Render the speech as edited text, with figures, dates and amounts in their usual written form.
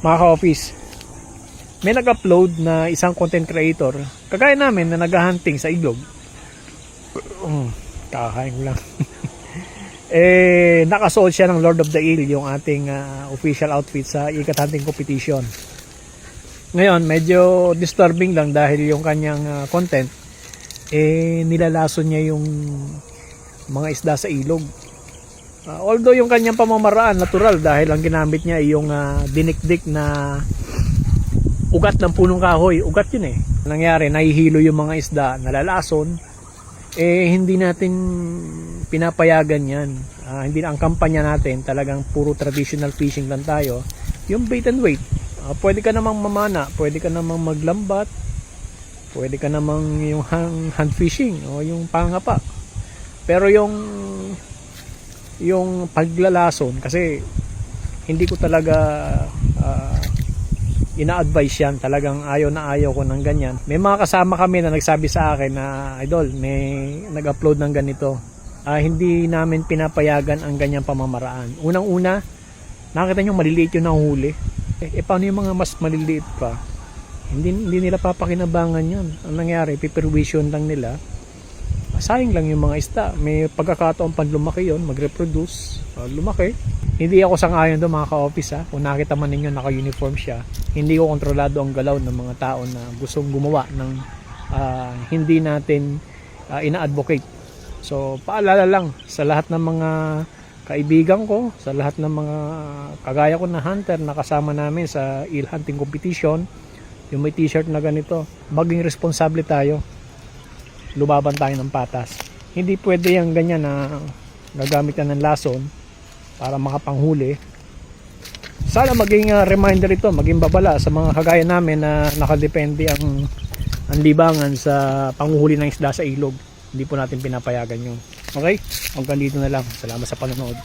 Mga ka-office, may nag-upload na isang content creator, kagaya namin na nag-hunting sa ilog. Kakain ko lang. Nakasuot siya ng Lord of the Eel, yung ating official outfit sa ikat hunting competition. Ngayon, medyo disturbing lang dahil yung kanyang content, nilalason niya yung mga isda sa ilog. Although yung kanyang pamamaraan natural dahil ang ginamit niya ay yung dinikdik na ugat ng punong kahoy. Ugat yun eh. Nangyari, nahihilo yung mga isda, nalalason. Hindi natin pinapayagan yan. Hindi na ang kampanya natin, talagang puro traditional fishing lang tayo. Yung bait and wait. Pwede ka namang mamana, pwede ka namang maglambat, pwede ka namang yung hand fishing o yung pangapa. Pero yung paglalason, kasi hindi ko talaga ina-advise yan, talagang ayaw na ayaw ko ng ganyan. May mga kasama kami na nagsabi sa akin na, idol, may nag-upload ng ganito. Hindi namin pinapayagan ang ganyang pamamaraan. Unang-una, nakita nyo maliliit yung nahuli. Paano yung mga mas maliliit pa? Hindi nila papakinabangan yun. Ang nangyari, pipervision lang nila. Sayang lang yung mga isda. May pagkakataon pang lumaki yun, mag-reproduce, lumaki. Hindi ako sang-ayon doon mga ka-office. Kung nakita man ninyo naka-uniform siya, hindi ko kontrolado ang galaw ng mga tao na gustong gumawa ng hindi natin ina-advocate. So paalala lang sa lahat ng mga kaibigan ko, sa lahat ng mga kagaya ko na hunter na kasama namin sa eel hunting competition, yung may t-shirt na ganito, maging responsable tayo. Lumaban tayo ng patas. Hindi pwede yung ganyan na gagamit ka ng lason para makapanghuli. Sana maging reminder ito, maging babala sa mga kagaya namin na nakadepende ang libangan sa panguhuli ng isda sa ilog. Hindi po natin pinapayagan yun. Okay? Hanggang dito na lang. Salamat sa panonood.